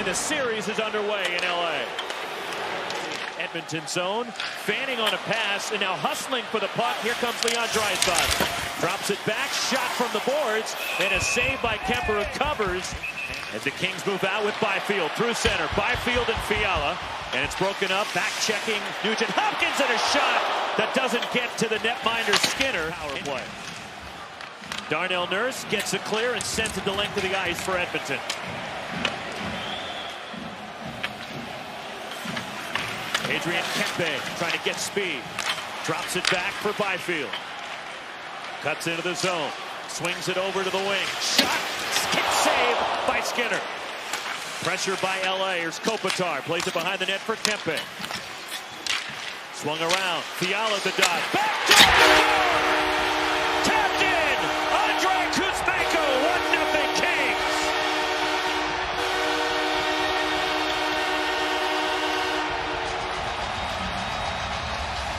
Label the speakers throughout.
Speaker 1: and the series is underway in LA. Edmonton zone, fanning on a pass, and now hustling for the puck. Here comes Leon Draisaitl. Drops it back, shot from the boards, and a save by Kemper, who covers as the Kings move out with Byfield through center. Byfield and Fiala, and it's broken up. Back checking Nugent Hopkins, and a shot that doesn't get to the netminder Skinner. Power play. Darnell Nurse gets it clear and sends it the length of the ice for Edmonton. Adrian Kempe trying to get speed. Drops it back for Byfield. Cuts into the zone. Swings it over to the wing. Shot! Skip save by Skinner. Pressure by LA. Here's Kopitar. Plays it behind the net for Kempe. Swung around. Fiala the dot. Back door! Tapped in! Andrei Kuzmenko. 1-0 Kings.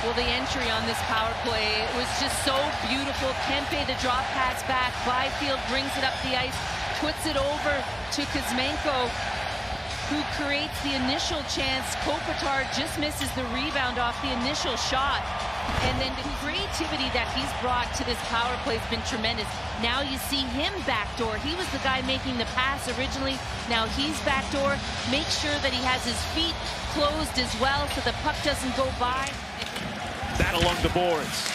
Speaker 2: Well, the entry on this power play was just so beautiful. Kempe, the drop pass back. Byfield brings it up the ice, puts it over to Kuzmenko, who creates the initial chance. Kopitar just misses the rebound off the initial shot. And then the creativity that he's brought to this power play has been tremendous. Now you see him backdoor. He was the guy making the pass originally. Now he's backdoor. Make sure that he has his feet closed as well so the puck doesn't go by.
Speaker 1: That along the boards.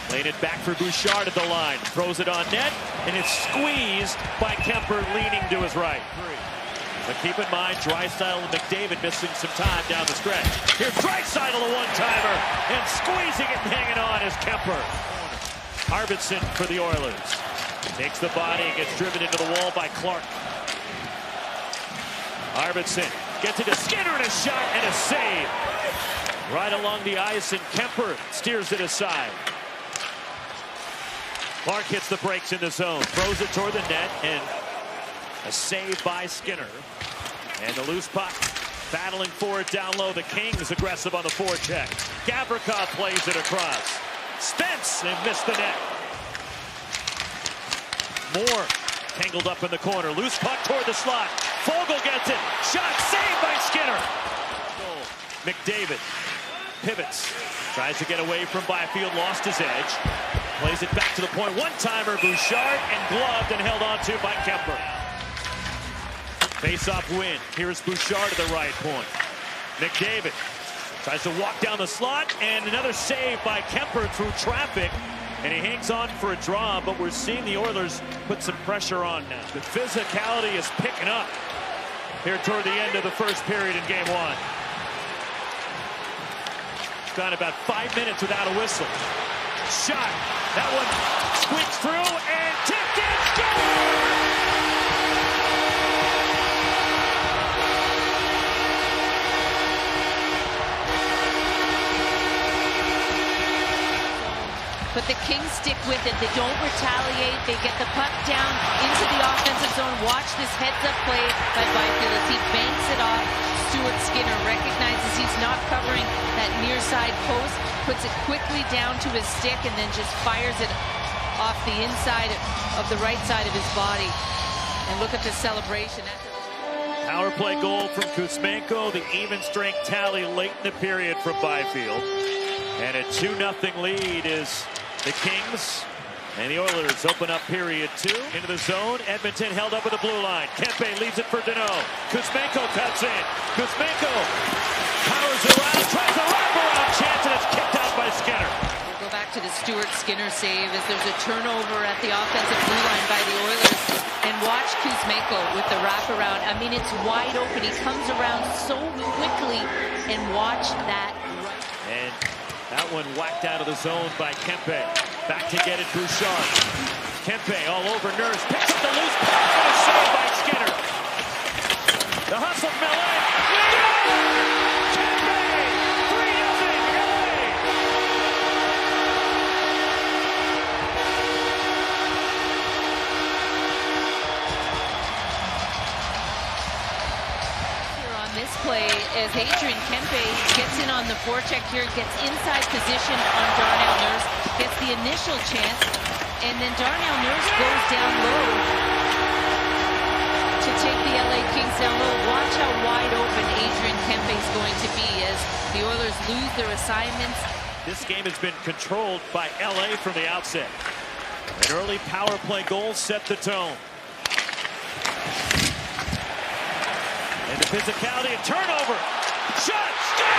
Speaker 1: Laid it back for Bouchard at the line. Throws it on net, and it's squeezed by Kemper leaning to his right. But keep in mind, Draisaitl and McDavid missing some time down the stretch. Here's Draisaitl, a one-timer, and squeezing it and hanging on is Kemper. Arvidsson for the Oilers. Takes the body and gets driven into the wall by Clark. Arvidsson gets it to Skinner, and a shot and a save. Right along the ice, and Kemper steers it aside. Clark hits the brakes in the zone, throws it toward the net, and a save by Skinner. And the loose puck, battling for it down low. The Kings aggressive on the forecheck. Gavrikov plays it across. Spence, and missed the net. Moore tangled up in the corner. Loose puck toward the slot. Fogle gets it. Shot saved by Skinner. McDavid pivots, tries to get away from Byfield, lost his edge, plays it back to the point. One-timer, Bouchard, and gloved and held on to by Kemper. Face-off win. Here's Bouchard to the right point. McDavid tries to walk down the slot, and another save by Kemper through traffic, and he hangs on for a draw, but we're seeing the Oilers put some pressure on now. The physicality is picking up here toward the end of the first period in game one. Gone about 5 minutes without a whistle. Shot. That one squeaks through and tipped in. Score!
Speaker 2: But the Kings stick with it. They don't retaliate. They get the puck down into the offensive zone. Watch this heads-up play by Byfield as he banks it off. Stuart Skinner recognizes he's not covering that near side post, puts it quickly down to his stick, and then just fires it off the inside of the right side of his body. And look at the celebration.
Speaker 1: Power play goal from Kuzmenko. The even strength tally late in the period from Byfield. And a 2-0 lead is the Kings. And the Oilers open up period two. Into the zone. Edmonton held up with the blue line. Kempe leaves it for Deneau. Kuzmenko cuts in. Kuzmenko powers around, tries a wraparound chance, and it's kicked out by Skinner.
Speaker 2: We'll go back to the Stuart Skinner save as there's a turnover at the offensive blue line by the Oilers. And watch Kuzmenko with the wraparound. I mean, it's wide open. He comes around so quickly, and watch that.
Speaker 1: And that one whacked out of the zone by Kempe. Back to get it, Bouchard. Kempe all over Nurse. Picks up the loose puck and a save by Skinner. The hustle from LA. Kempe! 3-0 LA!
Speaker 2: Here on this play, as Adrian Kempe gets in on the forecheck here, gets inside position on Darnell Nurse, gets the initial chance, and then Darnell Nurse goes down low to take the LA Kings down low. Watch how wide open Adrian Kempe is going to be as the Oilers lose their assignments.
Speaker 1: This game has been controlled by LA from the outset. An early power play goal set the tone. And the physicality, a turnover. Shot, score!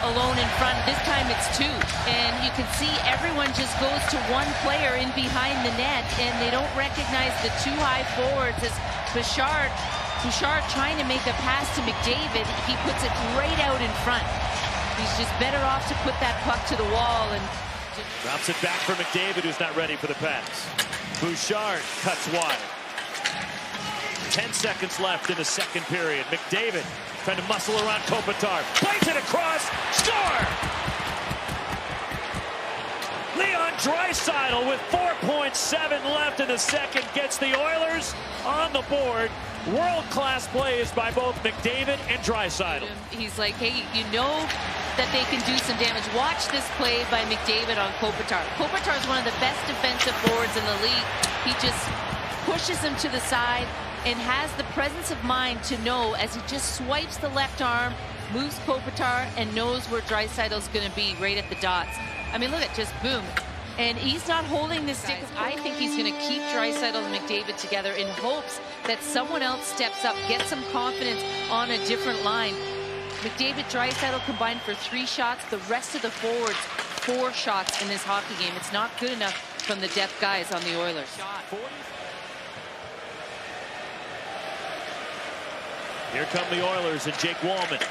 Speaker 2: Alone in front. This time it's two. And you can see everyone just goes to one player in behind the net, and they don't recognize the two high forwards as Bouchard trying to make a pass to McDavid. He puts it right out in front. He's just better off to put that puck to the wall and
Speaker 1: drops it back for McDavid, who's not ready for the pass. Bouchard cuts wide. 10 seconds left in the second period. McDavid trying to muscle around Kopitar. Plays it across. Score! Leon Draisaitl with 4.7 left in the second gets the Oilers on the board. World-class plays by both McDavid and Draisaitl.
Speaker 2: He's like, hey, you know that they can do some damage. Watch this play by McDavid on Kopitar. Kopitar is one of the best defensive forwards in the league. He just pushes him to the side and has the presence of mind to know as he just swipes the left arm, moves Kopitar, and knows where Draisaitl's going to be right at the dots. I mean, look at just boom. And he's not holding this stick. I think he's going to keep Draisaitl and McDavid together in hopes that someone else steps up, gets some confidence on a different line. McDavid, Draisaitl combined for 3 shots. The rest of the forwards, 4 shots in this hockey game. It's not good enough from the depth guys on the Oilers.
Speaker 1: Here come the Oilers and Jake Wallman.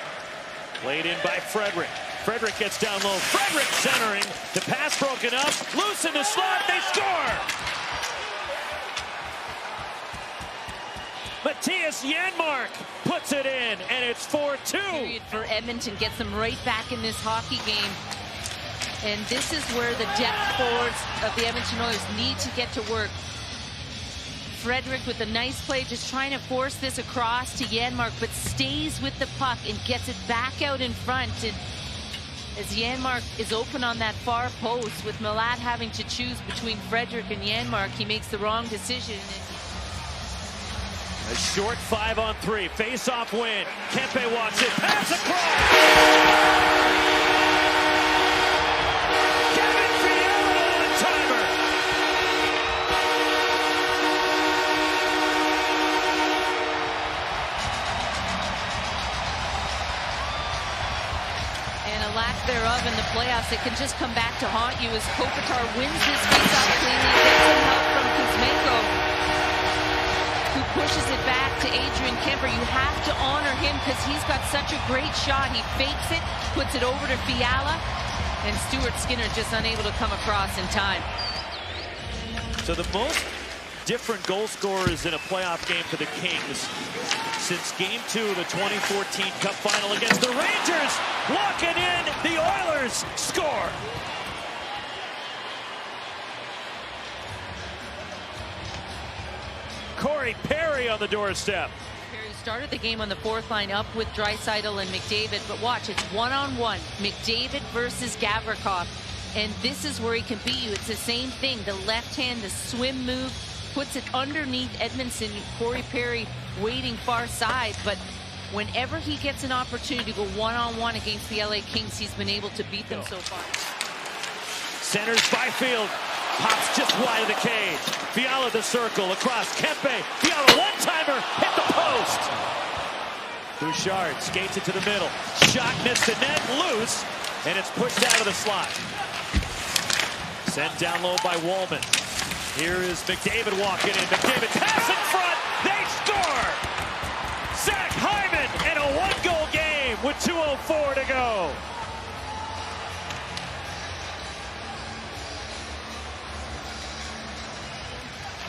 Speaker 1: Played in by Frederick. Frederick gets down low. Frederick centering. The pass broken up. Loose in the slot. They score! Matthias Janmark puts it in, and it's 4-2.
Speaker 2: For Edmonton, gets them right back in this hockey game. And this is where the depth forwards of the Edmonton Oilers need to get to work. Frederick with a nice play, just trying to force this across to Janmark, but stays with the puck and gets it back out in front. And as Janmark is open on that far post, with Milat having to choose between Frederick and Janmark, he makes the wrong decision.
Speaker 1: A short 5-on-3, face-off win. Kempe walks it, pass across!
Speaker 2: Lack thereof in the playoffs, it can just come back to haunt you as Kopitar wins this face-off cleanly, gets some help from Kuzmenko, who pushes it back to Adrian Kemper. You have to honor him because he's got such a great shot. He fakes it, puts it over to Fiala, and Stuart Skinner just unable to come across in time.
Speaker 1: So the most different goal scorers in a playoff game for the Kings since Game 2 of the 2014 Cup Final against the Rangers. Walking in, the Oilers score. Corey Perry on the doorstep.
Speaker 2: Perry started the game on the 4th line up with Draisaitl and McDavid, but watch, it's one-on-one. McDavid versus Gavrikov, and this is where he can beat you. It's the same thing, the left hand, the swim move, puts it underneath Edmondson. Corey Perry waiting far side, but whenever he gets an opportunity to go one-on-one against the LA Kings, he's been able to beat them so far.
Speaker 1: Centers Byfield, pops just wide of the cage. Fiala the circle, across Kempe. Fiala one-timer, hit the post. Bouchard skates it to the middle. Shot missed the net, loose, and it's pushed out of the slot. Sent down low by Wallman. Here is McDavid walking in. McDavid pass in front. They score! Zach Hyman in a 1-goal game with 2:04 to go.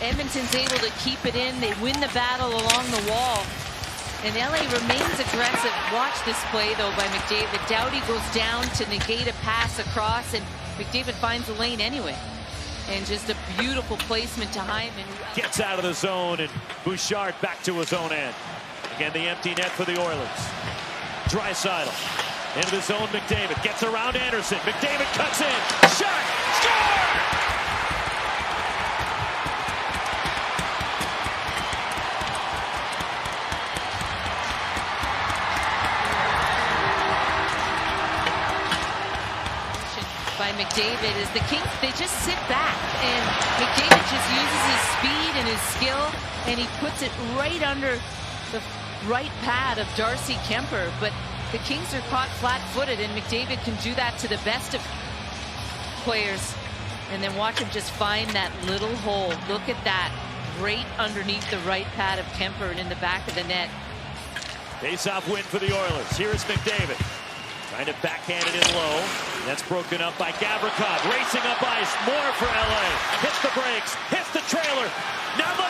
Speaker 2: Edmonton's able to keep it in. They win the battle along the wall. And LA remains aggressive. Watch this play, though, by McDavid. Doughty goes down to negate a pass across, and McDavid finds the lane anyway. And just a beautiful placement to Hyman.
Speaker 1: Gets out of the zone, and Bouchard back to his own end. Again, the empty net for the Oilers. Draisaitl into the zone. McDavid gets around Anderson. McDavid cuts in. Shot. Score!
Speaker 2: By McDavid is the Kings, they just sit back, and McDavid just uses his speed and his skill, and he puts it right under the right pad of Darcy Kemper. But the Kings are caught flat-footed, and McDavid can do that to the best of players. And then watch him just find that little hole. Look at that, right underneath the right pad of Kemper and in the back of the net.
Speaker 1: Face-off win for the Oilers. Here is McDavid. Trying to backhand it in low. That's broken up by Gavrikov. Racing up ice. More for LA. Hits the brakes. Hits the trailer. Now the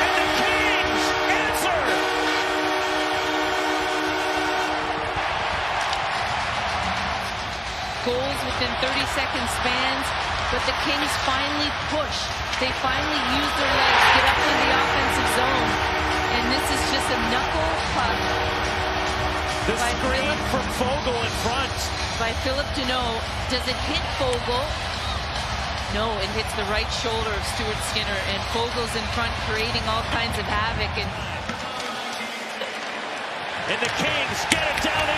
Speaker 1: and the Kings answer.
Speaker 2: Goals within 30-second spans, but the Kings finally push. They finally use their legs, get up in the offensive zone. And this is just a knuckle puck.
Speaker 1: The screen from Foegele in front.
Speaker 2: By Philip Deneau. Does it hit Foegele? No, it hits the right shoulder of Stuart Skinner. And Fogel's in front creating all kinds of havoc.
Speaker 1: And the Kings get it down